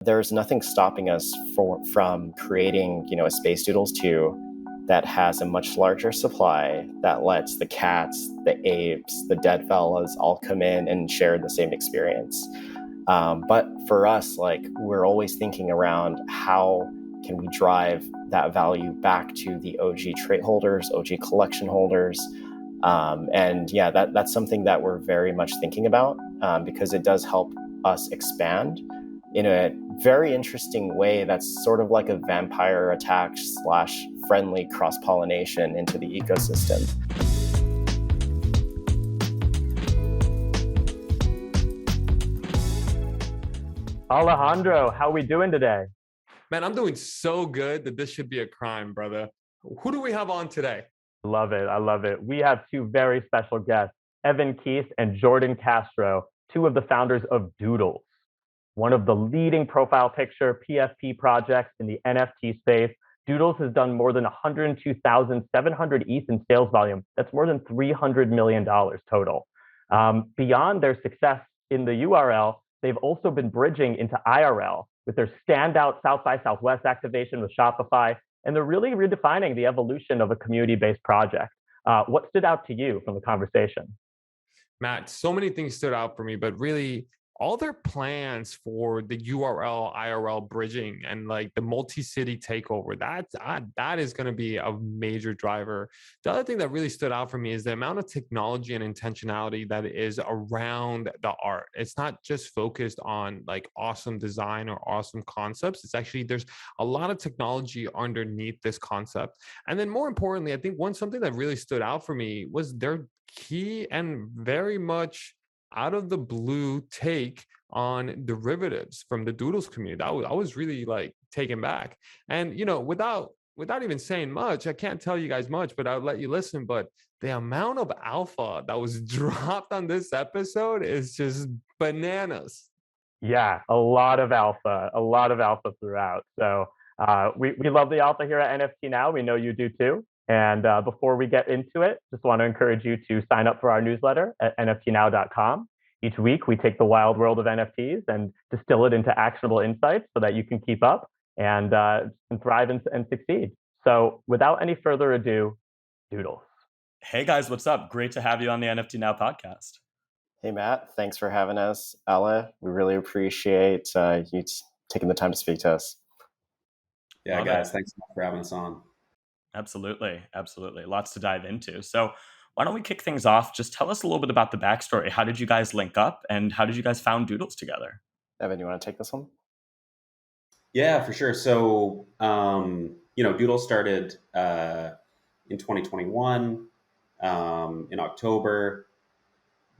There's nothing stopping us from creating, a Space Doodles 2 that has a much larger supply that lets the cats, the apes, the dead fellas all come in and share the same experience. But for us, we're always thinking around how can we drive that value back to the OG trait holders, OG collection holders. That's something that we're very much thinking about because it does help us expand in a very interesting way that's sort of like a vampire attack / friendly cross-pollination into the ecosystem. Alejandro, how we doing today? Man, I'm doing so good that this should be a crime, brother. Who do we have on today? Love it. I love it. We have two very special guests, Evan Keast and Jordan Castro, two of the founders of Doodles, one of the leading profile picture PFP projects in the NFT space. Doodles has done more than 102,700 ETH in sales volume. That's more than $300 million total. Beyond their success in the URL, they've also been bridging into IRL with their standout South by Southwest activation with Shopify, and they're really redefining the evolution of a community-based project. What stood out to you from the conversation? Matt, so many things stood out for me, but really all their plans for the URL IRL bridging and like the multi-city takeover, that is going to be a major driver. The other thing that really stood out for me is the amount of technology and intentionality that is around the art. It's not just focused on like awesome design or awesome concepts. It's actually, there's a lot of technology underneath this concept. And then more importantly, I think something that really stood out for me was their key and very much out of the blue take on derivatives from the Doodles community. I was really like taken back. And without even saying much, I can't tell you guys much, but I'll let you listen. But the amount of alpha that was dropped on this episode is just bananas. Yeah, a lot of alpha throughout. So we love the alpha here at NFT Now. We know you do too. And before we get into it, just want to encourage you to sign up for our newsletter at nftnow.com. Each week, we take the wild world of NFTs and distill it into actionable insights so that you can keep up and thrive and succeed. So without any further ado, Doodles. Hey guys, what's up? Great to have you on the NFT Now podcast. Hey Matt, thanks for having us. Ella, we really appreciate you taking the time to speak to us. Yeah, guys, thanks for having us on. Absolutely. Lots to dive into. So why don't we kick things off? Just tell us a little bit about the backstory. How did you guys link up and how did you guys found Doodles together? Evan, you want to take this one? Yeah, for sure. So, Doodles started in 2021 in October.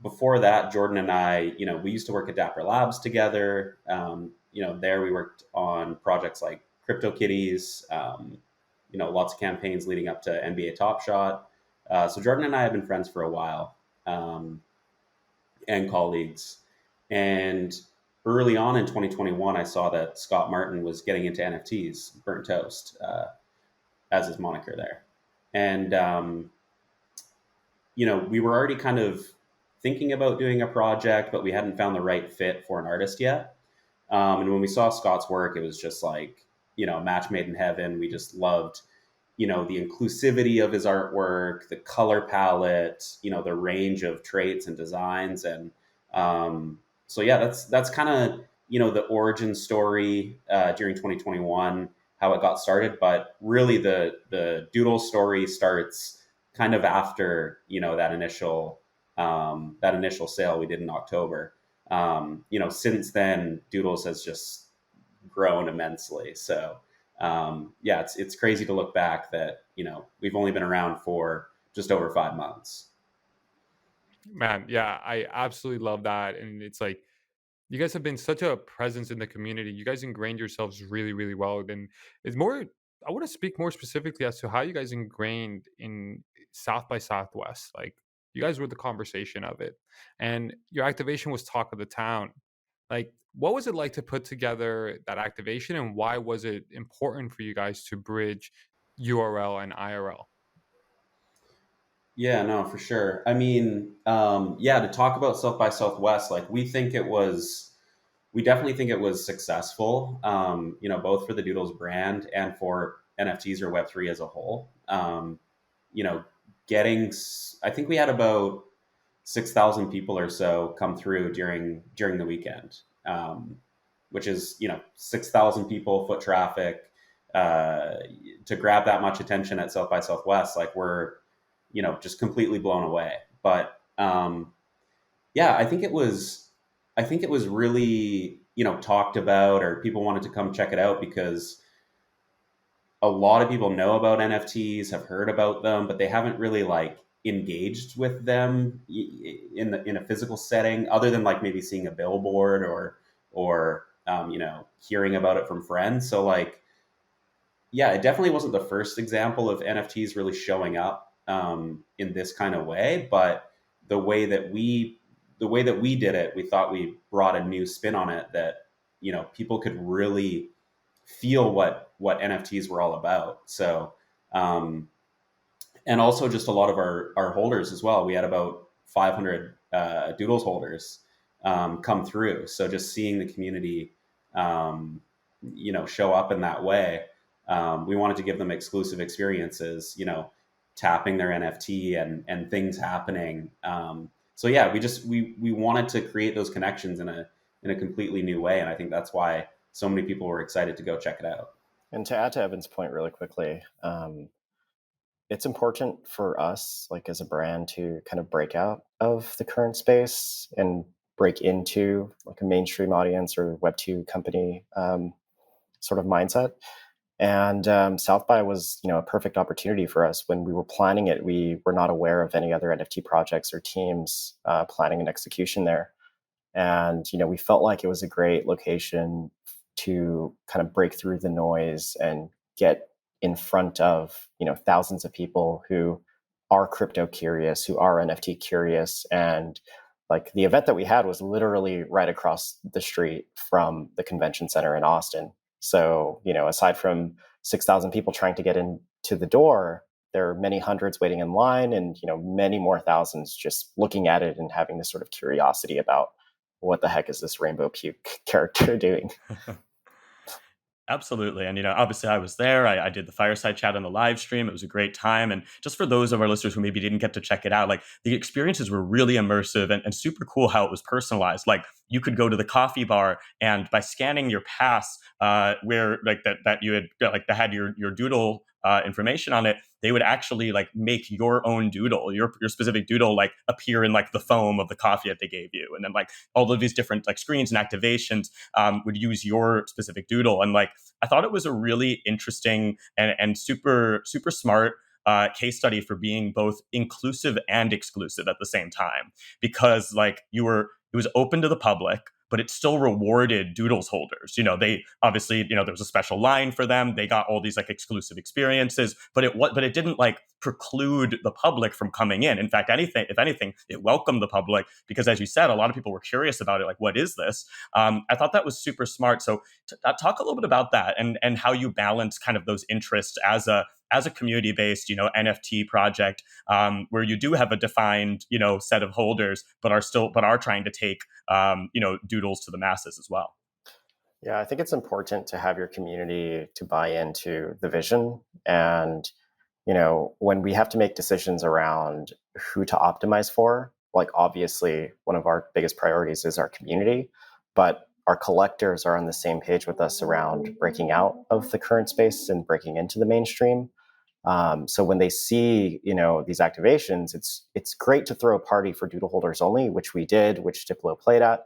Before that, Jordan and I, we used to work at Dapper Labs together. There we worked on projects like CryptoKitties, lots of campaigns leading up to NBA Top Shot. So Jordan and I have been friends for a while and colleagues. And early on in 2021, I saw that Scott Martin was getting into NFTs, Burnt Toast, as his moniker there. And, we were already kind of thinking about doing a project, but we hadn't found the right fit for an artist yet. And when we saw Scott's work, it was just like, a match made in heaven. We just loved, the inclusivity of his artwork, the color palette, the range of traits and designs. And that's kind of, the origin story during 2021, how it got started. But really the Doodle story starts kind of after, that initial sale we did in October. Since then, Doodles has just grown immensely. So, it's crazy to look back that, we've only been around for just over 5 months. Man, yeah, I absolutely love that. And it's like, you guys have been such a presence in the community. You guys ingrained yourselves really, really well. And it's more, I want to speak more specifically as to how you guys ingrained in South by Southwest. Like, you guys were the conversation of it. And your activation was talk of the town. Like, what was it like to put together that activation, and why was it important for you guys to bridge URL and IRL? Yeah, no, for sure. I mean, to talk about South by Southwest, like we think it was we definitely think it was successful, both for the Doodles brand and for NFTs or Web3 as a whole. You know, I think we had about 6,000 people or so come through during the weekend, which is 6,000 people, foot traffic, to grab that much attention at South by Southwest. Like, we're just completely blown away. But yeah, I think it was really talked about, or people wanted to come check it out because a lot of people know about NFTs, have heard about them, but they haven't really like engaged with them in a physical setting, other than like maybe seeing a billboard or hearing about it from friends. So like, yeah, it definitely wasn't the first example of NFTs really showing up in this kind of way, but the way that we did it, we thought we brought a new spin on it that people could really feel what NFTs were all about. So, and also just a lot of our holders as well. We had about 500 Doodles holders come through. So just seeing the community, show up in that way. We wanted to give them exclusive experiences, tapping their NFT and things happening. So yeah, we wanted to create those connections in a completely new way. And I think that's why so many people were excited to go check it out. And to add to Evan's point really quickly, it's important for us, like as a brand, to kind of break out of the current space and break into like a mainstream audience or Web2 company sort of mindset. And South by was, a perfect opportunity for us. When we were planning it, we were not aware of any other NFT projects or teams planning an execution there. And, we felt like it was a great location to kind of break through the noise and get in front of, thousands of people who are crypto curious, who are NFT curious. And like the event that we had was literally right across the street from the convention center in Austin. So, aside from 6,000 people trying to get into the door, there are many hundreds waiting in line and, many more thousands just looking at it and having this sort of curiosity about what the heck is this rainbow puke character doing? Absolutely. And, obviously I was there. I did the fireside chat on the live stream. It was a great time. And just for those of our listeners who maybe didn't get to check it out, like the experiences were really immersive and super cool how it was personalized. Like you could go to the coffee bar and by scanning your pass, where like that you had like that had your doodle information on it, they would actually like make your own doodle, your specific doodle, like appear in like the foam of the coffee that they gave you. And then like all of these different like screens and activations would use your specific doodle. And like, I thought it was a really interesting and super smart case study for being both inclusive and exclusive at the same time, because like it was open to the public, but it still rewarded Doodles holders. They obviously, there was a special line for them. They got all these like exclusive experiences, but it didn't like preclude the public from coming in. In fact, if anything, it welcomed the public because, as you said, a lot of people were curious about it. Like, what is this? I thought that was super smart. So talk a little bit about that and how you balance kind of those interests as a community-based, NFT project, where you do have a defined, set of holders, but are trying to take, Doodles to the masses as well. Yeah, I think it's important to have your community to buy into the vision. And, when we have to make decisions around who to optimize for, like obviously one of our biggest priorities is our community, but our collectors are on the same page with us around breaking out of the current space and breaking into the mainstream. So when they see, these activations, it's great to throw a party for doodle holders only, which we did, which Diplo played at.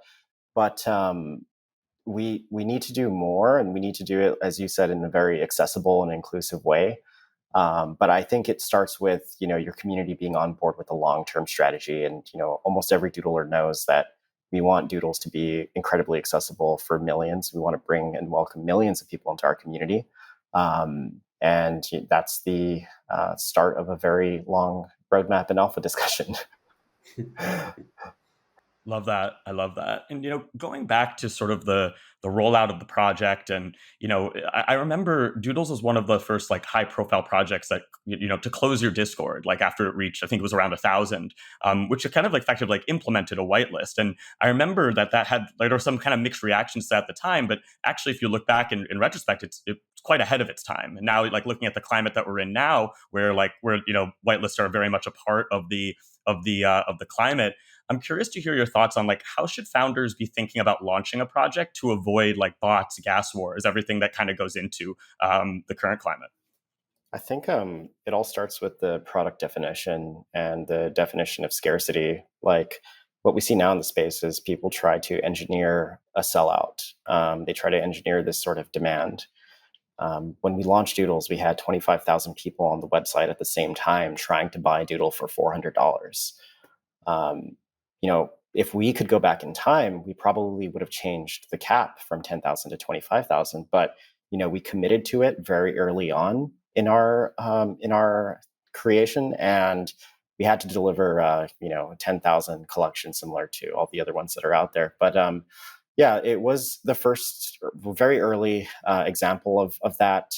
But we need to do more, and we need to do it, as you said, in a very accessible and inclusive way. But I think it starts with, your community being on board with a long-term strategy. And, almost every doodler knows that we want Doodles to be incredibly accessible for millions. We want to bring and welcome millions of people into our community. And that's the start of a very long roadmap and alpha discussion. Love that. I love that. And going back to sort of the rollout of the project, and I remember Doodles was one of the first like high profile projects that to close your Discord like after it reached, I think it was around 1,000, which kind of like effectively like implemented a whitelist. And I remember that had like, there were some kind of mixed reactions to that at the time, but actually if you look back in retrospect, it's quite ahead of its time. And now like looking at the climate that we're in now, where whitelists are very much a part of the climate. I'm curious to hear your thoughts on like how should founders be thinking about launching a project to avoid like bots, gas wars, everything that kind of goes into the current climate. I think it all starts with the product definition and the definition of scarcity. Like what we see now in the space is people try to engineer a sellout. They try to engineer this sort of demand. When we launched Doodles, we had 25,000 people on the website at the same time trying to buy Doodle for $400. If we could go back in time, we probably would have changed the cap from 10,000 to 25,000. But we committed to it very early on in our creation, and we had to deliver a 10,000 collection similar to all the other ones that are out there. But yeah, it was the first very early example of that.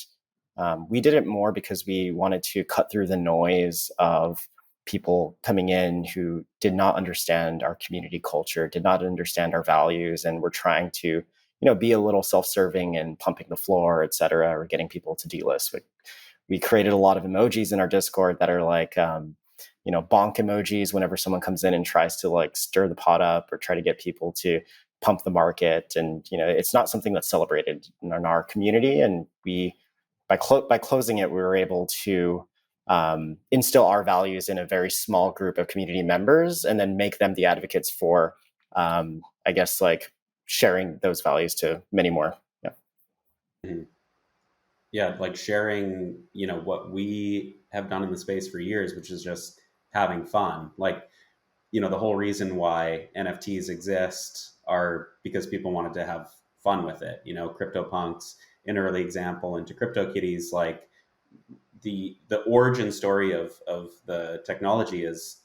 We did it more because we wanted to cut through the noise of people coming in who did not understand our community culture, did not understand our values, and were trying to, be a little self-serving and pumping the floor, et cetera, or getting people to delist. We created a lot of emojis in our Discord that are like, bonk emojis whenever someone comes in and tries to like stir the pot up or try to get people to pump the market. And, it's not something that's celebrated in our community. And by closing it, we were able to instill our values in a very small group of community members and then make them the advocates for, I guess, like sharing those values to many more. Yeah. Mm-hmm. Yeah, like sharing, what we have done in the space for years, which is just having fun. Like, the whole reason why NFTs exist are because people wanted to have fun with it. CryptoPunks, an early example, into CryptoKitties, like the origin story of the technology is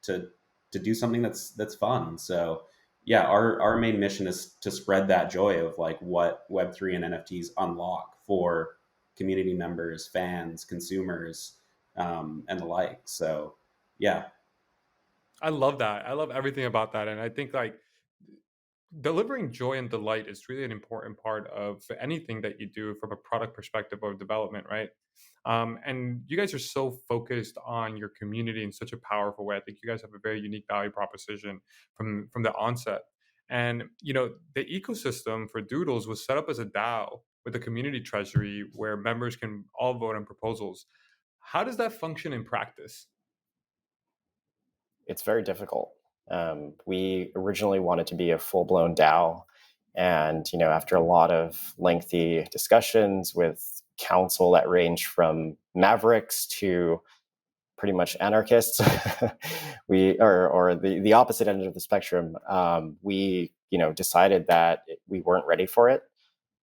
to do something that's fun. So yeah, our main mission is to spread that joy of like what Web3 and NFTs unlock for community members, fans, consumers, and the like. So yeah, I love that. I love everything about that. And I think like delivering joy and delight is really an important part of anything that you do from a product perspective of development, right? And you guys are so focused on your community in such a powerful way. I think you guys have a very unique value proposition from the onset. And the ecosystem for Doodles was set up as a DAO with a community treasury where members can all vote on proposals. How does that function in practice? It's very difficult. We originally wanted to be a full-blown DAO, and after a lot of lengthy discussions with counsel that ranged from mavericks to pretty much anarchists, or the opposite end of the spectrum, we decided that we weren't ready for it,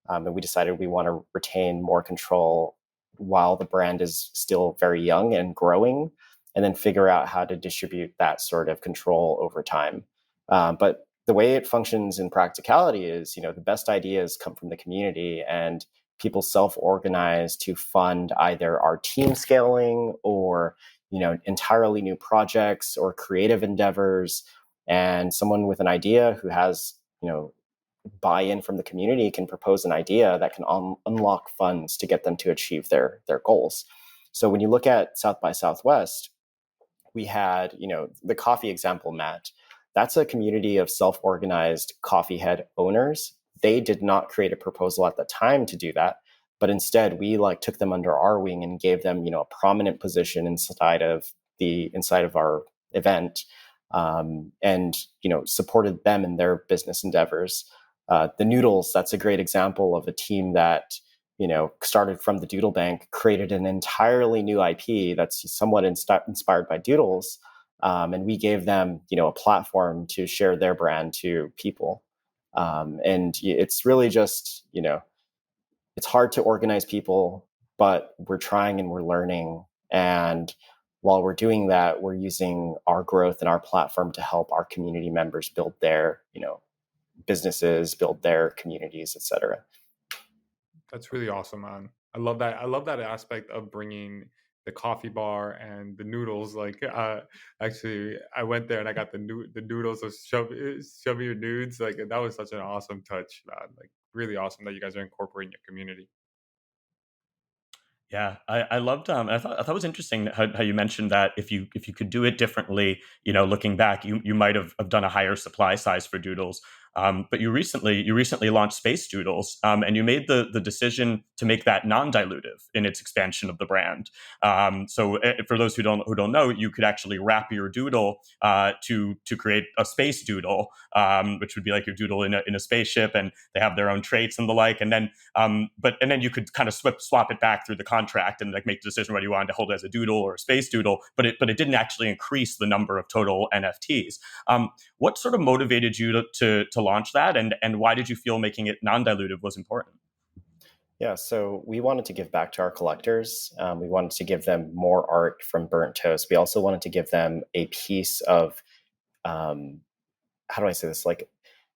and we decided we want to retain more control while the brand is still very young and growing, and then figure out how to distribute that sort of control over time. But the way it functions in practicality is, the best ideas come from the community, and people self-organize to fund either our team scaling or, entirely new projects or creative endeavors. And someone with an idea who has, buy-in from the community can propose an idea that can unlock funds to get them to achieve their goals. So when you look at South by Southwest, we had, the coffee example, Matt. That's a community of self-organized coffee head owners. They did not create a proposal at the time to do that, but instead we took them under our wing and gave them, a prominent position inside of our event, and supported them in their business endeavors. The Noodles, that's a great example of a team that started from the Doodle Bank, created an entirely new IP that's somewhat inspired by Doodles, and we gave them a platform to share their brand to people. And it's really just it's hard to organize people, but we're trying and we're learning. And while we're doing that, we're using our growth and our platform to help our community members build their, businesses, build their communities, etc. That's really awesome, man. I love that. I love that aspect of bringing the coffee bar and the noodles. Like, actually, I went there and I got the noodles of shove your nudes. Like, that was such an awesome touch, man. Like, really awesome that you guys are incorporating your community. Yeah, I loved. I thought it was interesting how you mentioned that if you could do it differently, looking back, you might have done a higher supply size for Doodles. But you recently launched Space Doodles, and you made the decision to make that non-dilutive in its expansion of the brand. So for those who don't know, you could actually wrap your doodle to create a space doodle, which would be like your doodle in a spaceship, and they have their own traits and the like, and then and then you could kind of swap it back through the contract and like make the decision whether you wanted to hold it as a doodle or a space doodle, but it didn't actually increase the number of total NFTs. What sort of motivated you to launch that, and why did you feel making it non-dilutive was important? Yeah, so we wanted to give back to our collectors. We wanted to give them more art from Burnt Toast. We also wanted to give them a piece of, how do I say this? Like,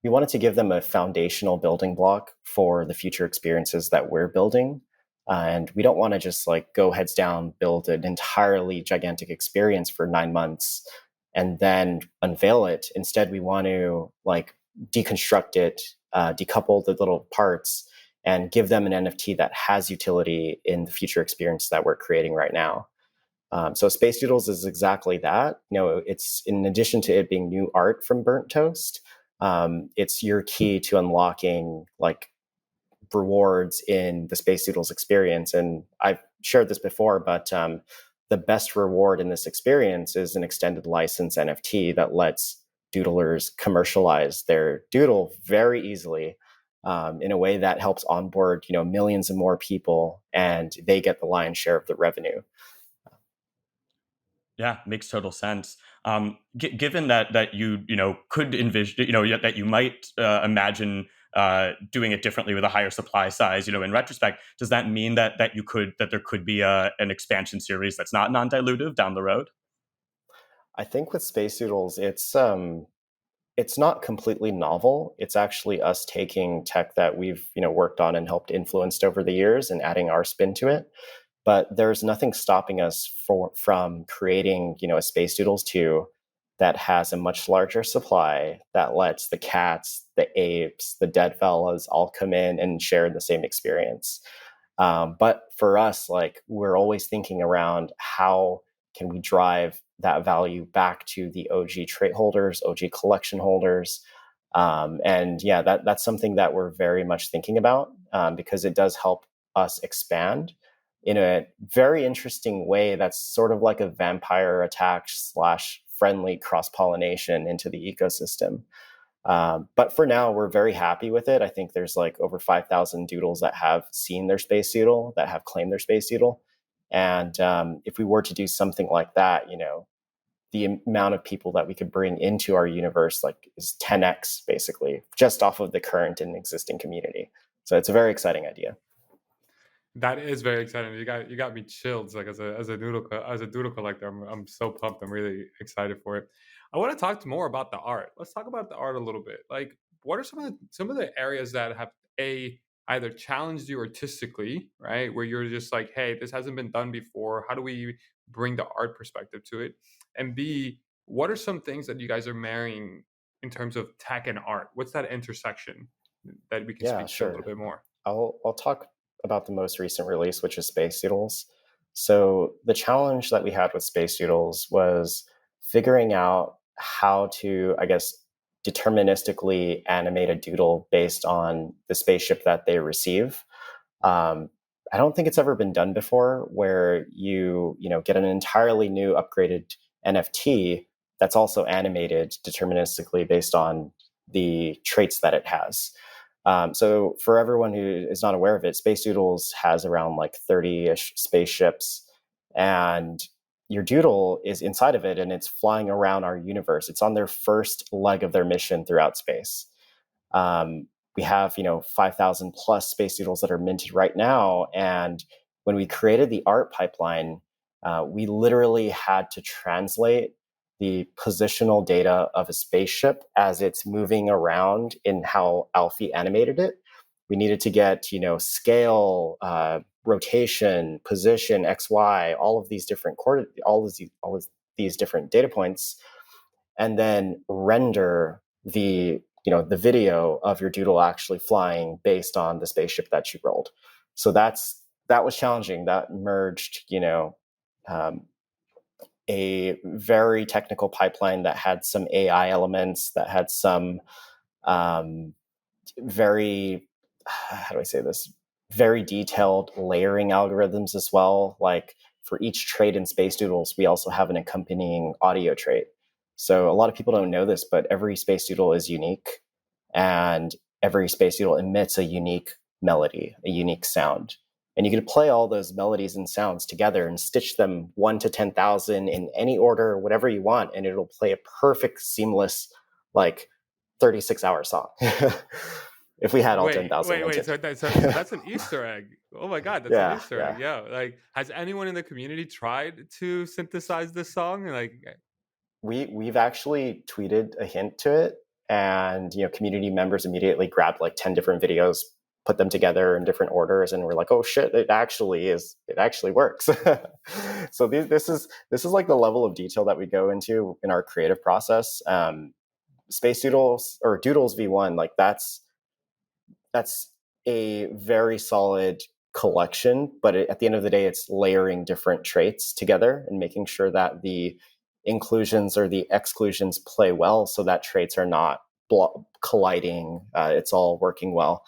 we wanted to give them a foundational building block for the future experiences that we're building. And we don't want to just like go heads down, build an entirely gigantic experience for 9 months and then unveil it. Instead, we want to like deconstruct it, decouple the little parts, and give them an NFT that has utility in the future experience that we're creating right now. So Space Doodles is exactly that. It's in addition to it being new art from Burnt Toast, it's your key to unlocking like rewards in the Space Doodles experience. And I've shared this before, but the best reward in this experience is an extended license NFT that lets doodlers commercialize their doodle very easily, in a way that helps onboard millions and more people, and they get the lion's share of the revenue. Yeah, makes total sense. Given that you could envision, that you might imagine doing it differently with a higher supply size, in retrospect, does that mean that there could be an expansion series that's not non-dilutive down the road? I think with Space Doodles, it's not completely novel. It's actually us taking tech that we've worked on and helped influenced over the years and adding our spin to it. But there's nothing stopping us from creating a Space Doodles 2 that has a much larger supply that lets the cats, the apes, the dead fellas all come in and share the same experience. But for us, like, we're always thinking around how can we drive that value back to the OG trait holders, OG collection holders. And yeah, that's something that we're very much thinking about, because it does help us expand in a very interesting way that's sort of like a vampire attack / friendly cross-pollination into the ecosystem. But for now, we're very happy with it. I think there's like over 5,000 doodles that have seen their space doodle, that have claimed their space doodle. And if we were to do something like that, the amount of people that we could bring into our universe like is 10x basically, just off of the current and existing community. So it's a very exciting idea. That is very exciting. You got me chilled. Like as a doodle collector, I'm so pumped. I'm really excited for it. I want to talk more about the art. Let's talk about the art a little bit. Like, what are some of the areas that have either challenged you artistically, right? Where you're just like, hey, this hasn't been done before. How do we bring the art perspective to it? And B, what are some things that you guys are marrying in terms of tech and art? What's that intersection that we can Yeah, speak to a sure. little bit more? I'll talk about the most recent release, which is Space Doodles. So the challenge that we had with Space Doodles was figuring out how to, I guess, deterministically animate a doodle based on the spaceship that they receive. I don't think it's ever been done before, where you get an entirely new upgraded NFT that's also animated deterministically based on the traits that it has. So for everyone who is not aware of it, Space Doodles has around like 30-ish spaceships, and your doodle is inside of it and it's flying around our universe. It's on their first leg of their mission throughout space. We have 5,000 plus Space Doodles that are minted right now, and when we created the art pipeline, we literally had to translate the positional data of a spaceship as it's moving around in how Alfie animated it. We needed to get, scale, rotation, position, X, Y, all of these different all of these different data points, and then render the video of your doodle actually flying based on the spaceship that you rolled. So that was challenging. That merged, a very technical pipeline that had some AI elements, that had some very, how do I say this, very detailed layering algorithms as well. Like for each trait in Space Doodles, we also have an accompanying audio trait. So a lot of people don't know this, but every Space Doodle is unique, and every Space Doodle emits a unique melody, a unique sound. And you can play all those melodies and sounds together and stitch them 1 to 10,000 in any order, whatever you want, and it'll play a perfect, seamless, like 36-hour song. If we had all 10,000. Wait. So that's an Easter egg. Oh my God, that's an Easter egg. Yeah. Like, has anyone in the community tried to synthesize this song? Like, we've actually tweeted a hint to it, and community members immediately grabbed like 10 different videos, put them together in different orders, and we're like, oh shit, it actually works. So this is like the level of detail that we go into in our creative process. Space Doodles or Doodles V1, like that's a very solid collection, but at the end of the day, it's layering different traits together and making sure that the inclusions or the exclusions play well, so that traits are not colliding. It's all working well.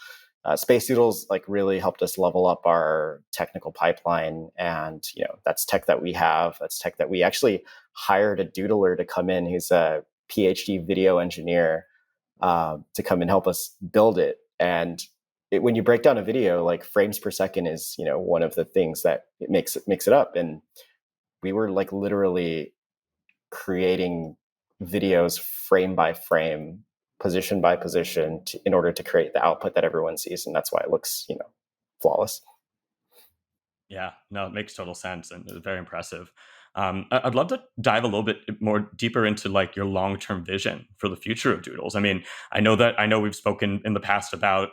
Space Doodles like really helped us level up our technical pipeline, and that's tech that we have. That's tech that we actually hired a doodler to come in. He's a PhD video engineer to come and help us build it. And when you break down a video, like frames per second is one of the things that it makes it up. And we were like literally creating videos frame by frame, position by position, in order to create the output that everyone sees, and that's why it looks flawless. Yeah, no, it makes total sense, and it's very impressive. I'd love to dive a little bit more deeper into like your long-term vision for the future of Doodles. I mean, I know we've spoken in the past about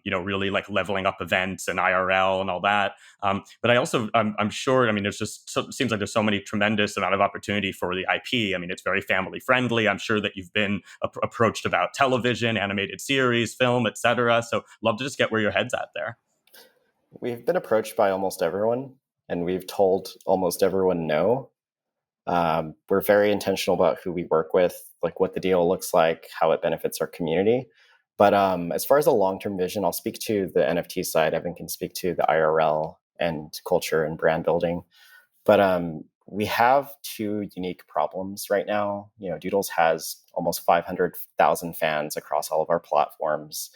really like leveling up events and IRL and all that. But I also I'm sure, I mean, seems like there's so many tremendous amount of opportunity for the IP. I mean, it's very family friendly. I'm sure that you've been approached about television, animated series, film, etc. So love to just get where your head's at there. We've been approached by almost everyone, and we've told almost everyone no. We're very intentional about who we work with, like what the deal looks like, how it benefits our community. But as far as a long-term vision, I'll speak to the NFT side. Evan can speak to the IRL and culture and brand building. But we have two unique problems right now. Doodles has almost 500,000 fans across all of our platforms.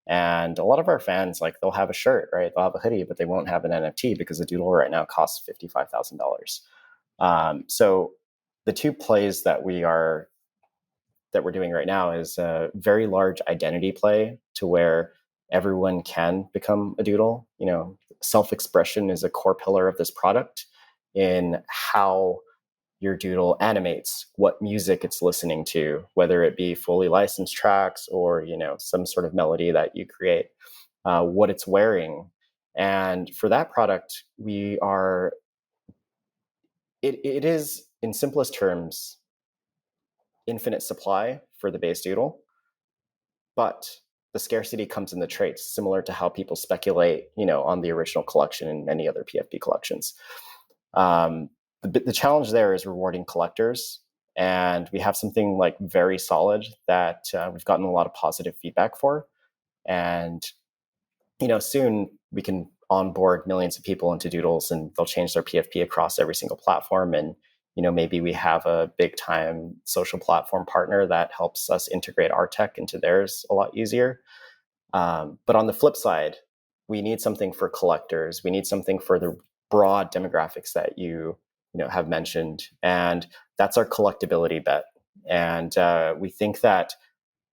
And a lot of our fans, like, they'll have a shirt, right? They'll have a hoodie, but they won't have an NFT because a doodle right now costs $55,000. So the two plays that we're doing right now is a very large identity play to where everyone can become a doodle. Self-expression is a core pillar of this product in how your doodle animates, what music it's listening to, whether it be fully licensed tracks or some sort of melody that you create, what it's wearing. And for that product, it is, in simplest terms, infinite supply for the base doodle, but the scarcity comes in the traits, similar to how people speculate on the original collection and many other PFP collections. The challenge there is rewarding collectors, and we have something like very solid that we've gotten a lot of positive feedback for. And soon we can onboard millions of people into Doodles, and they'll change their PFP across every single platform. And maybe we have a big time social platform partner that helps us integrate our tech into theirs a lot easier. But on the flip side, we need something for collectors. We need something for the broad demographics that you have mentioned, and that's our collectability bet. And we think that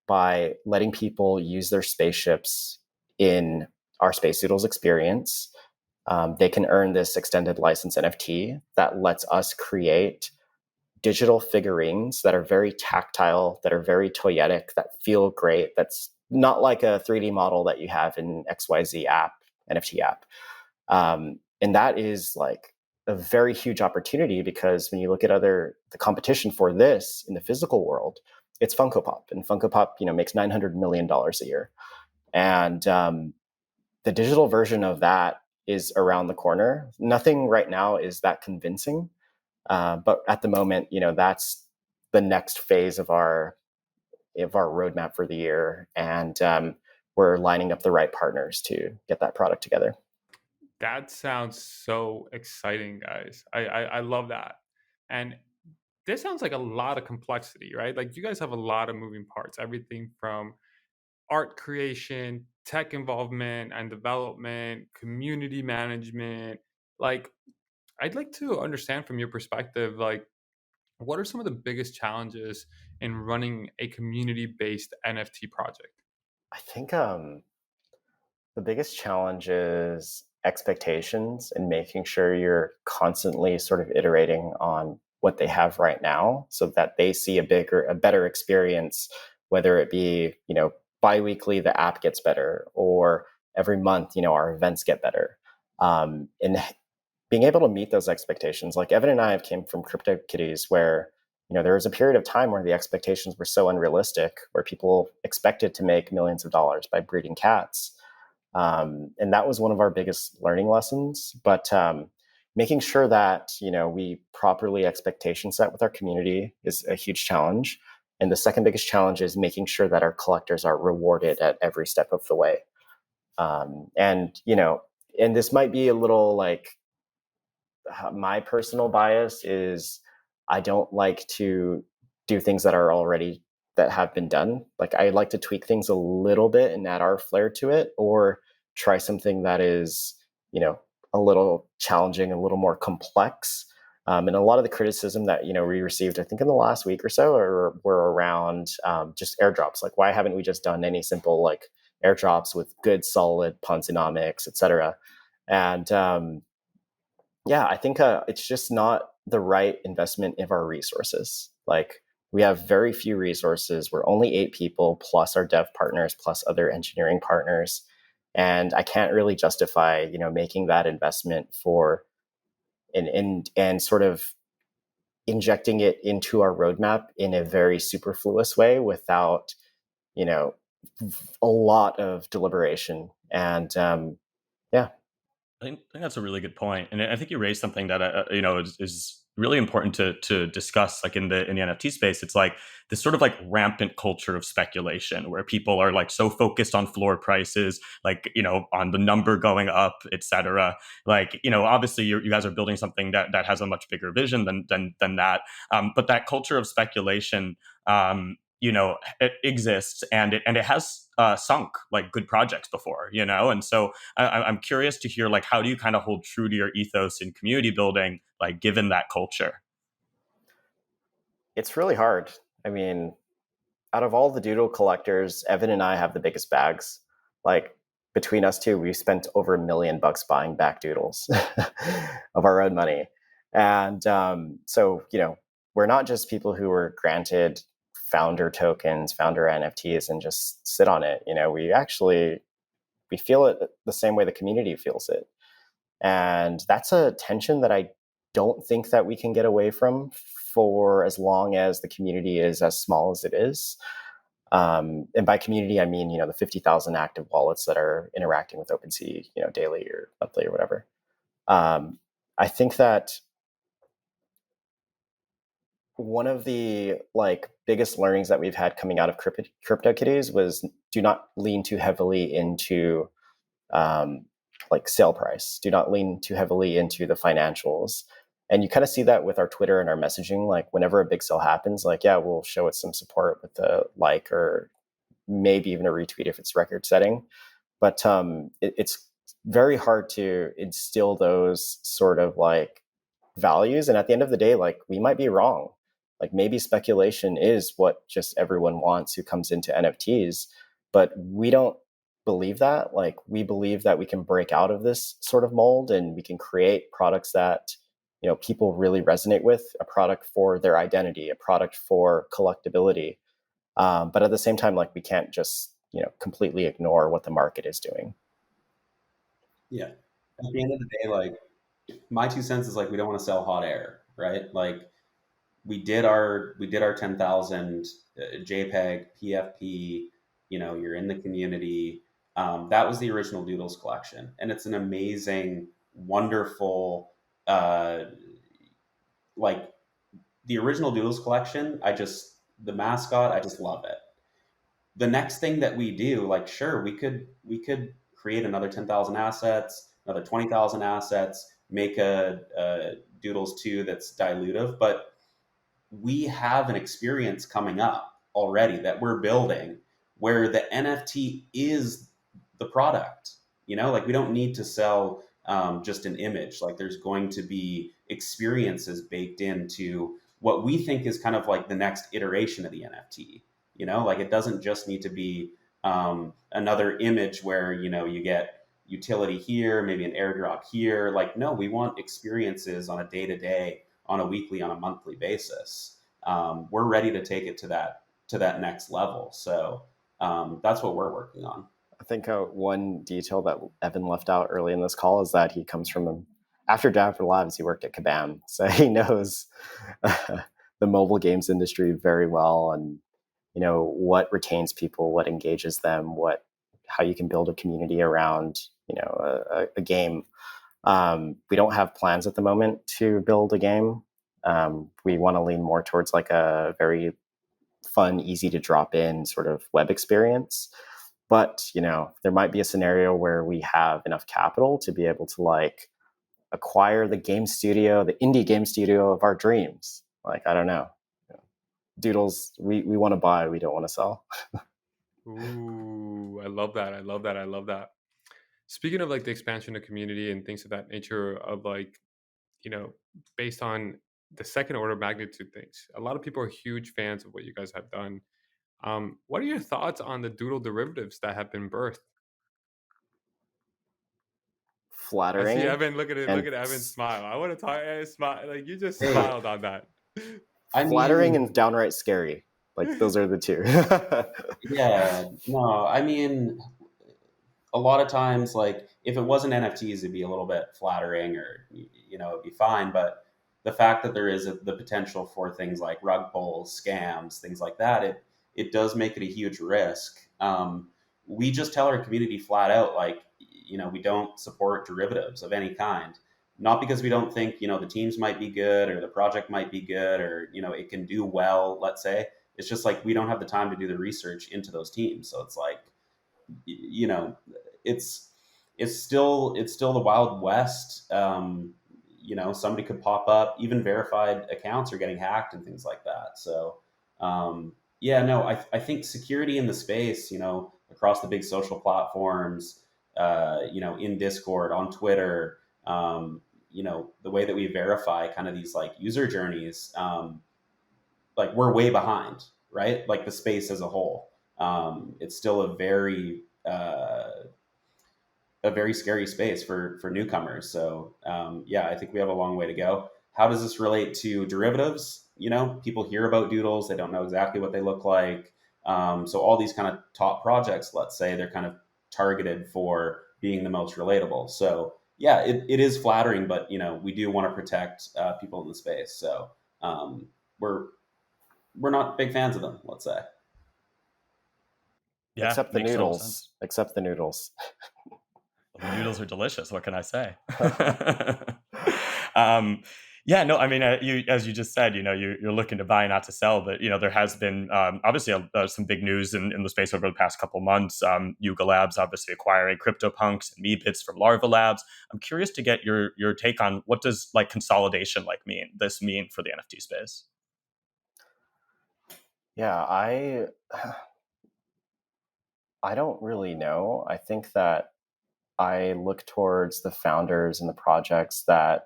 by letting people use their spaceships in our Space Doodles experience, they can earn this extended license NFT that lets us create digital figurines that are very tactile, that are very toyetic, that feel great. That's not like a 3D model that you have in XYZ app, NFT app. And that is like a very huge opportunity, because when you look at the competition for this in the physical world, it's Funko Pop, and Funko Pop, makes $900 million a year. And the digital version of that is around the corner. Nothing right now is that convincing. But at the moment, that's the next phase of our roadmap for the year, and we're lining up the right partners to get that product together. That sounds so exciting, guys. I love that. And this sounds like a lot of complexity, right? Like you guys have a lot of moving parts, everything from art creation, tech involvement and development, community management. Like, I'd like to understand from your perspective, like, what are some of the biggest challenges in running a community-based NFT project? I think the biggest challenge is expectations, and making sure you're constantly sort of iterating on what they have right now, so that they see a better experience, whether it be, bi-weekly the app gets better, or every month, our events get better. And being able to meet those expectations, like Evan and I have came from CryptoKitties, where there was a period of time where the expectations were so unrealistic, where people expected to make millions of dollars by breeding cats. And that was one of our biggest learning lessons. But making sure that we properly expectation set with our community is a huge challenge. And the second biggest challenge is making sure that our collectors are rewarded at every step of the way. And this might be a little like, my personal bias is I don't like to do things that have been done. Like, I like to tweak things a little bit and add our flair to it, or try something that is, a little challenging, a little more complex. And a lot of the criticism that, we received, I think in the last week or so, were around just airdrops. Like, why haven't we just done any simple like airdrops with good, solid Ponzinomics, et cetera? And yeah, I think it's just not the right investment of our resources. Like, we have very few resources. We're only 8 people, plus our dev partners, plus other engineering partners. And I can't really justify, making that investment for and sort of injecting it into our roadmap in a very superfluous way without, a lot of deliberation. And yeah. I think that's a really good point, and I think you raised something that is really important to discuss. Like in the NFT space, it's like this sort of like rampant culture of speculation, where people are like so focused on floor prices, like on the number going up, etc. Like obviously you guys are building something that has a much bigger vision than that, but that culture of speculation. It exists, and it has sunk like good projects before, and so I'm curious to hear, like, how do you kind of hold true to your ethos in community building, like given that culture? It's really hard. I mean, out of all the doodle collectors, Evan and I have the biggest bags. Like, between us two, we spent over $1 million buying back doodles of our own money. And so, we're not just people who were granted founder tokens, founder NFTs, and just sit on it. We feel it the same way the community feels it. And that's a tension that I don't think that we can get away from for as long as the community is as small as it is. And by community, I mean, the 50,000 active wallets that are interacting with OpenSea, daily or monthly or whatever. I think that one of the biggest learnings that we've had coming out of CryptoKitties was do not lean too heavily into sale price. Do not lean too heavily into the financials. And you kind of see that with our Twitter and our messaging. Like, whenever a big sale happens, we'll show it some support with a like, or maybe even a retweet if it's record setting. But it's very hard to instill those sort of values. And at the end of the day, we might be wrong. Like, maybe speculation is what just everyone wants who comes into NFTs, but we don't believe that. Like, we believe that we can break out of this sort of mold and we can create products that, you know, people really resonate with, a product for their identity, a product for collectability. But at the same time, like, we can't just, you know, completely ignore what the market is doing. Yeah. At the end of the day, like, my 2 cents is like, we don't want to sell hot air, right? Like, we did our 10,000 JPEG PFP. You know, you're in the community. That was the original Doodles collection, and it's an amazing, wonderful, like, the original Doodles collection. The mascot, I just love it. The next thing that we do, like, sure, we could create another 10,000 assets, another 20,000 assets, make a Doodles 2 that's dilutive, but we have an experience coming up already that we're building where the NFT is the product. You know, like, we don't need to sell just an image. Like, there's going to be experiences baked into what we think is kind of like the next iteration of the NFT. You know, like, it doesn't just need to be another image where, you know, you get utility here, maybe an airdrop here. Like, no, we want experiences on a day to day, on a weekly, on a monthly basis. We're ready to take it to that next level. So that's what we're working on. I think one detail that Evan left out early in this call is that he comes from after Dapper Labs, he worked at Kabam, so he knows the mobile games industry very well, and, you know, what retains people, what engages them, how you can build a community around, you know, a game. We don't have plans at the moment to build a game. We want to lean more towards like a very fun, easy to drop in sort of web experience. But, you know, there might be a scenario where we have enough capital to be able to, like, acquire the game studio, the indie game studio of our dreams. Like, I don't know. Doodles, we want to buy, we don't want to sell. Ooh, I love that. I love that. I love that. Speaking of like the expansion of community and things of that nature, of like, you know, based on the second order magnitude things, a lot of people are huge fans of what you guys have done. What are your thoughts on the doodle derivatives that have been birthed? I see Flattering Evan. Look and at Evan smile. I want to talk. Smile. Like, you just Hey, smiled on that. I flattering and mean, downright scary. Like, those are the two. yeah, no, I mean, a lot of times, like, if it wasn't NFTs, it'd be a little bit flattering, or, you know, it'd be fine. But the fact that there is the potential for things like rug pulls, scams, things like that, it does make it a huge risk. We just tell our community flat out, like, you know, we don't support derivatives of any kind. Not because we don't think, you know, the teams might be good or the project might be good, or, you know, it can do well, let's say. It's just like, we don't have the time to do the research into those teams. So it's like, you know, it's it's still the Wild West. You know, somebody could pop up. Even verified accounts are getting hacked and things like that. So yeah, no, I think security in the space, you know, across the big social platforms, you know, in Discord, on Twitter, you know, the way that we verify kind of these like user journeys, like, we're way behind, right? Like, the space as a whole. It's still a very scary space for newcomers. So yeah, I think we have a long way to go. How does this relate to derivatives? You know, people hear about Doodles, they don't know exactly what they look like. So all these kind of top projects, let's say, they're kind of targeted for being the most relatable. So yeah, it is flattering, but, you know, we do want to protect people in the space. So we're not big fans of them, let's say. Yeah, Except the makes total sense. noodles. Except the noodles. Well, the noodles are delicious. What can I say? um, yeah, no, I mean, you, as you just said, you know, you're looking to buy, not to sell, but, you know, there has been obviously some big news in the space over the past couple months. Yuga Labs obviously acquiring CryptoPunks and Meebits from Larva Labs. I'm curious to get your take on what does like consolidation mean for the NFT space? Yeah, I don't really know. I think that I look towards the founders and the projects that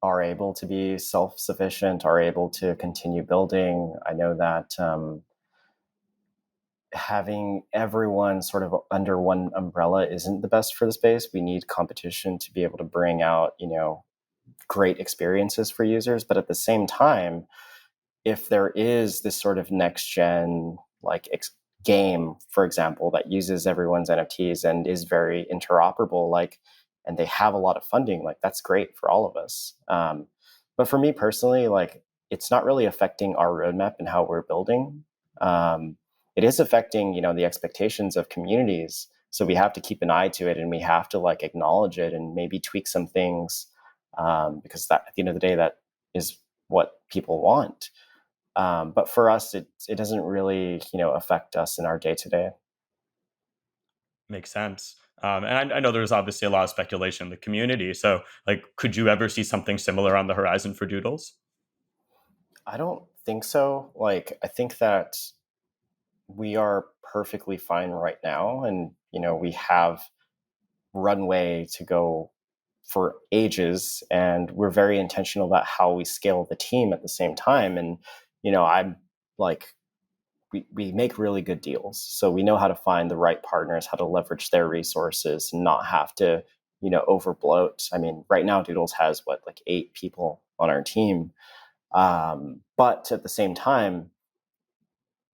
are able to be self-sufficient, are able to continue building. I know that having everyone sort of under one umbrella isn't the best for the space. We need competition to be able to bring out, great experiences for users. But at the same time, if there is this sort of next gen game, for example, that uses everyone's NFTs and is very interoperable, and they have a lot of funding, that's great for all of us. But for me personally, it's not really affecting our roadmap and how we're building. It is affecting, the expectations of communities. So we have to keep an eye to it, and we have to acknowledge it and maybe tweak some things, because that, at the end of the day, that is what people want. But for us, it doesn't really, affect us in our day to day. Makes sense. And I know there's obviously a lot of speculation in the community. So, could you ever see something similar on the horizon for Doodles? I don't think so. I think that we are perfectly fine right now, and we have runway to go for ages, and we're very intentional about how we scale the team at the same time. And I'm like, we make really good deals, so we know how to find the right partners, how to leverage their resources, and not have to overbloat. I mean, right now Doodles has 8 people on our team, but at the same time,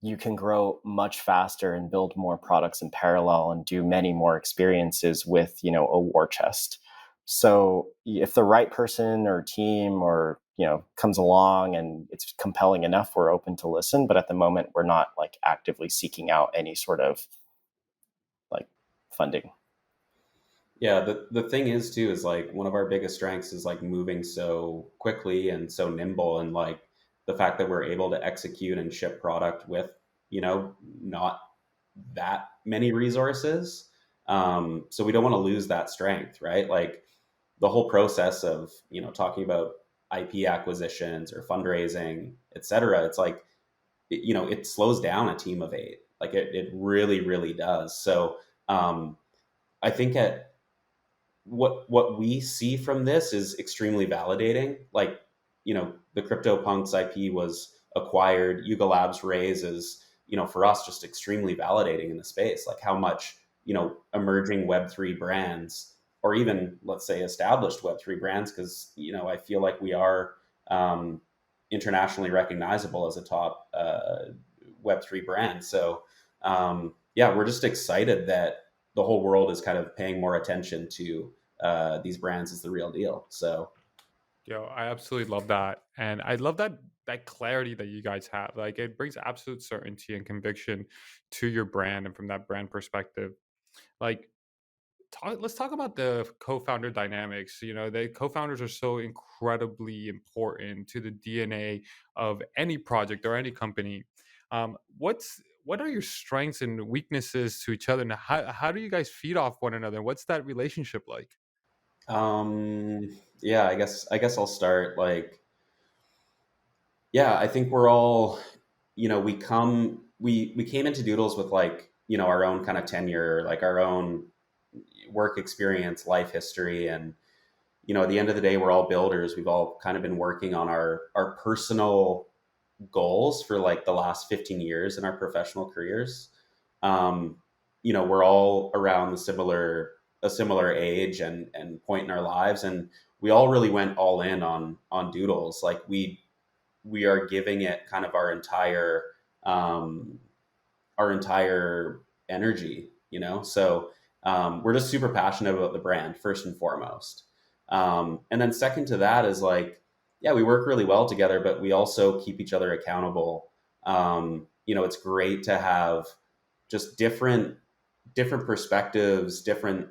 you can grow much faster and build more products in parallel and do many more experiences with a war chest. So if the right person or team or comes along and it's compelling enough, we're open to listen. But at the moment, we're not actively seeking out any sort of funding. Yeah, the thing is too is one of our biggest strengths is moving so quickly and so nimble, and the fact that we're able to execute and ship product with not that many resources. So we don't want to lose that strength, right? The whole process of talking about IP acquisitions or fundraising, et cetera. It's it slows down a team of 8. It really, really does. So I think what we see from this is extremely validating. The CryptoPunks IP was acquired. Yuga Labs raise is, for us, just extremely validating in the space. How much, emerging Web3 brands, or even let's say established Web3 brands, because, I feel like we are internationally recognizable as a top Web3 brand. So yeah, we're just excited that the whole world is kind of paying more attention to these brands as the real deal. So, I absolutely love that, and I love that clarity that you guys have. It brings absolute certainty and conviction to your brand, and from that brand perspective, let's talk about the co-founder dynamics. The co-founders are so incredibly important to the DNA of any project or any company. What are your strengths and weaknesses to each other, and how do you guys feed off one another? What's that relationship like? yeah, I guess I'll start. Yeah, I think we're all, we came into Doodles with our own kind of tenure, our own work experience, life history, and at the end of the day, we're all builders. We've all kind of been working on our personal goals for the last 15 years in our professional careers. We're all around a similar age and point in our lives, and we all really went all in on Doodles. We are giving it kind of our entire energy, So we're just super passionate about the brand first and foremost. And then second to that is yeah, we work really well together, but we also keep each other accountable. It's great to have just different perspectives, different,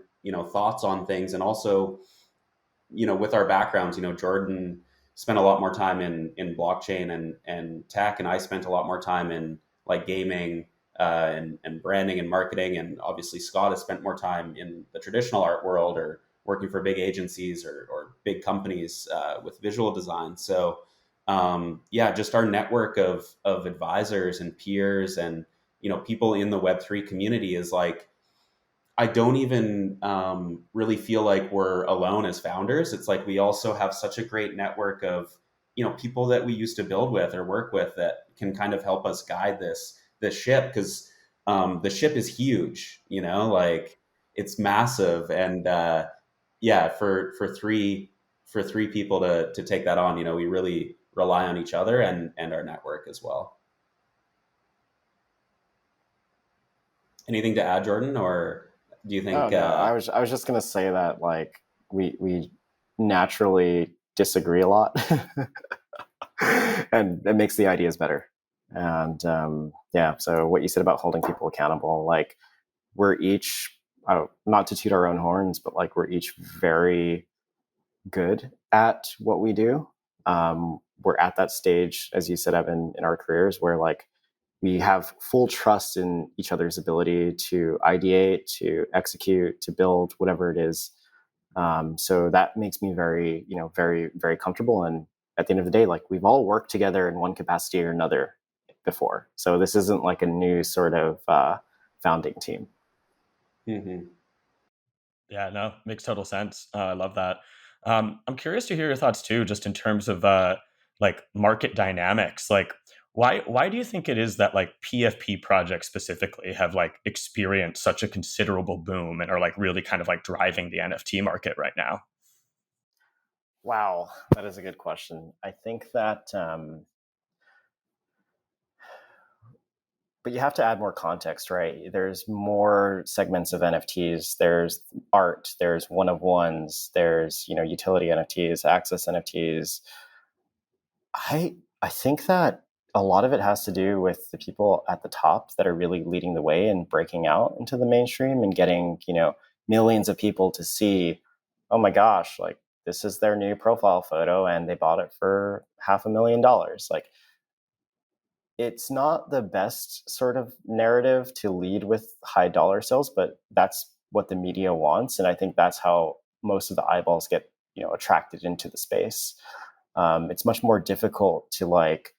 thoughts on things. And also, with our backgrounds, Jordan spent a lot more time in blockchain and tech, and I spent a lot more time in gaming and branding and marketing. And obviously Scott has spent more time in the traditional art world or working for big agencies or big companies with visual design. So yeah, just our network of advisors and peers and people in the Web3 community is I don't even really feel like we're alone as founders. It's we also have such a great network of people that we used to build with or work with that can kind of help us guide this ship, because the ship is huge, like it's massive. And yeah, for three people to take that on, we really rely on each other and our network as well. Anything to add, Jordan, or do you think? Oh no, I was just gonna say that like we naturally disagree a lot, and it makes the ideas better. And yeah, so what you said about holding people accountable, like we're each, not to toot our own horns, but like we're each very good at what we do. We're at that stage, as you said, Evan, in our careers where like we have full trust in each other's ability to ideate, to execute, to build whatever it is. So that makes me very, very, very comfortable. And at the end of the day, like we've all worked together in one capacity or another before. So this isn't like a new sort of founding team. Mm-hmm. Yeah, no, makes total sense. I love that. I'm curious to hear your thoughts too, just in terms of like market dynamics. Like, why do you think it is that like PFP projects specifically have like experienced such a considerable boom and are like really kind of like driving the NFT market right now? Wow, that is a good question. I think that, but you have to add more context, right? There's more segments of NFTs. There's art. There's one of ones. There's utility NFTs, access NFTs. I think that a lot of it has to do with the people at the top that are really leading the way and breaking out into the mainstream and getting millions of people to see, oh my gosh, like this is their new profile photo and they bought it for $500,000. Like it's not the best sort of narrative to lead with high dollar sales, but that's what the media wants, and I think that's how most of the eyeballs get attracted into the space. It's much more difficult to like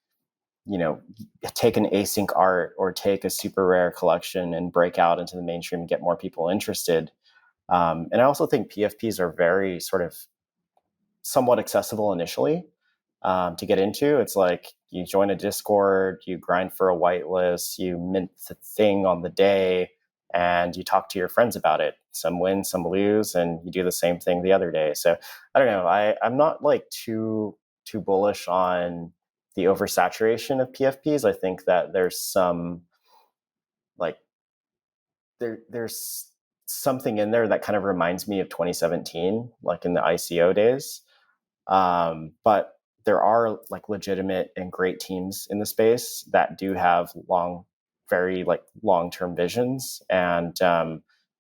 take an async art or take a super rare collection and break out into the mainstream and get more people interested. And I also think PFPs are very sort of somewhat accessible initially to get into. It's like you join a Discord, you grind for a whitelist, you mint the thing on the day, and you talk to your friends about it. Some win, some lose, and you do the same thing the other day. So I don't know. I'm not like too bullish on the oversaturation of PFPs. I think that there's some like there's something in there that kind of reminds me of 2017, like in the ICO days. But there are like legitimate and great teams in the space that do have very like long-term visions. And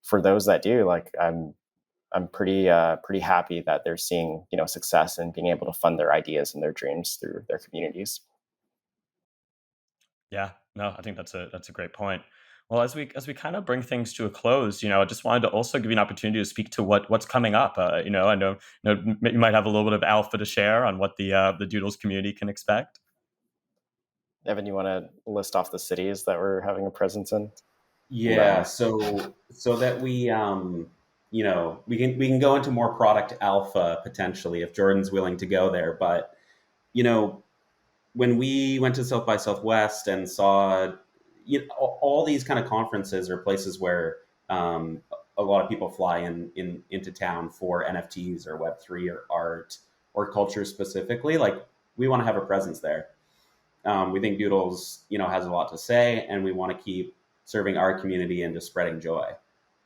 for those that do, like I'm pretty happy that they're seeing success and being able to fund their ideas and their dreams through their communities. Yeah, no, I think that's a great point. Well, as we kind of bring things to a close, I just wanted to also give you an opportunity to speak to what's coming up. I know, you might have a little bit of alpha to share on what the Doodles community can expect. Evan, you want to list off the cities that we're having a presence in? Yeah, so that we we can go into more product alpha potentially if Jordan's willing to go there. But when we went to South by Southwest and saw all these kind of conferences or places where a lot of people fly into town for NFTs or Web3 or art or culture specifically, like we want to have a presence there. We think Doodles, has a lot to say, and we want to keep serving our community and just spreading joy.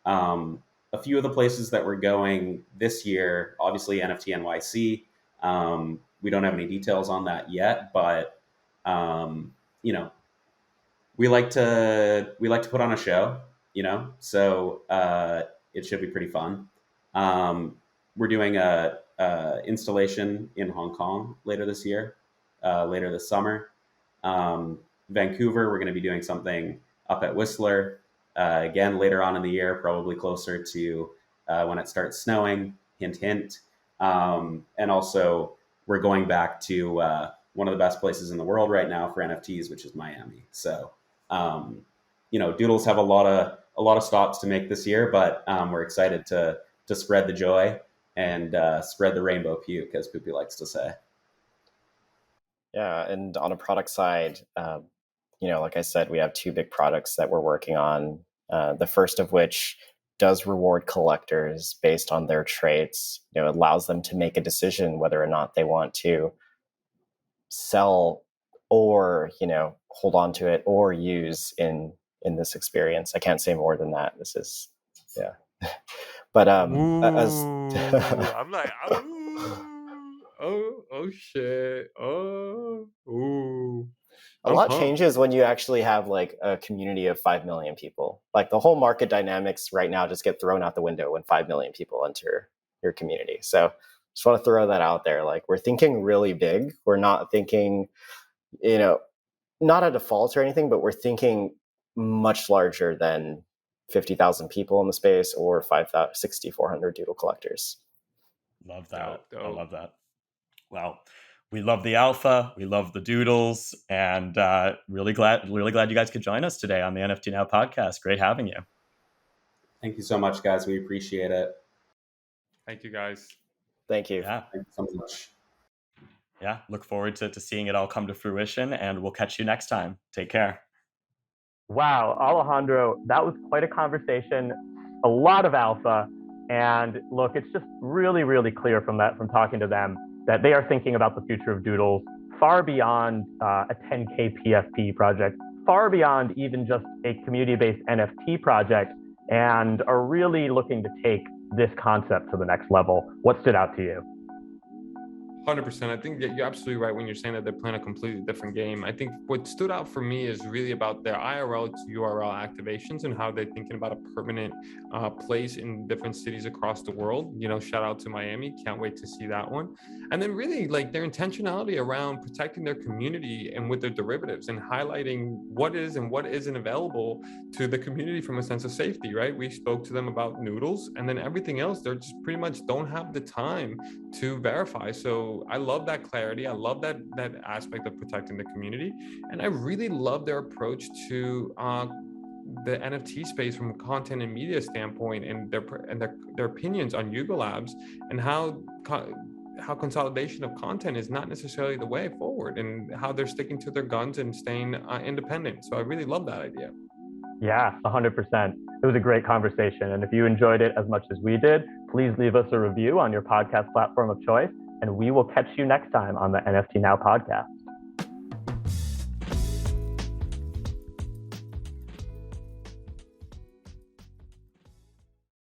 A few of the places that we're going this year, obviously NFT NYC. We don't have any details on that yet, but we like to put on a show, so it should be pretty fun. We're doing a installation in Hong Kong later this year, later this summer. Vancouver, we're going to be doing something up at Whistler again later on in the year, probably closer to when it starts snowing. Hint, hint. And also, we're going back to one of the best places in the world right now for NFTs, which is Miami. So, Doodles have a lot of stops to make this year, but we're excited to spread the joy and spread the rainbow puke, as Poopie likes to say. Yeah, and on a product side, like I said, we have two big products that we're working on. The first of which does reward collectors based on their traits. It allows them to make a decision whether or not they want to sell or hold on to it or use in this experience. I can't say more than that. This is but as I'm like, oh shit, a lot changes when you actually have like a community of 5 million people. Like the whole market dynamics right now just get thrown out the window when 5 million people enter your community. So just want to throw that out there. Like we're thinking really big. We're not thinking, not a default or anything, but we're thinking much larger than 50,000 people in the space or 6,400 doodle collectors. Love that. Dope. I love that. Well, we love the alpha. We love the doodles, and really glad you guys could join us today on the NFT Now podcast. Great having you. Thank you so much, guys. We appreciate it. Thank you, guys. Thank you. Yeah. Thank you so much. Yeah. Look forward to seeing it all come to fruition, and we'll catch you next time. Take care. Wow, Alejandro, that was quite a conversation, a lot of alpha. And look, it's just really, really clear from talking to them that they are thinking about the future of Doodles far beyond a 10K PFP project, far beyond even just a community-based NFT project, and are really looking to take this concept to the next level. What stood out to you? 100%. I think that you're absolutely right when you're saying that they're playing a completely different game. I think what stood out for me is really about their IRL to URL activations and how they're thinking about a permanent place in different cities across the world. Shout out to Miami. Can't wait to see that one. And then really like their intentionality around protecting their community and with their derivatives and highlighting what is and what isn't available to the community from a sense of safety, right? We spoke to them about noodles, and then everything else, they're just pretty much don't have the time to verify. So I love that clarity. I love that aspect of protecting the community. And I really love their approach to the NFT space from a content and media standpoint, and their opinions on Yuga Labs and how consolidation of content is not necessarily the way forward, and how they're sticking to their guns and staying independent. So I really love that idea. Yeah, 100%. It was a great conversation. And if you enjoyed it as much as we did, please leave us a review on your podcast platform of choice, and we will catch you next time on the NFT Now podcast.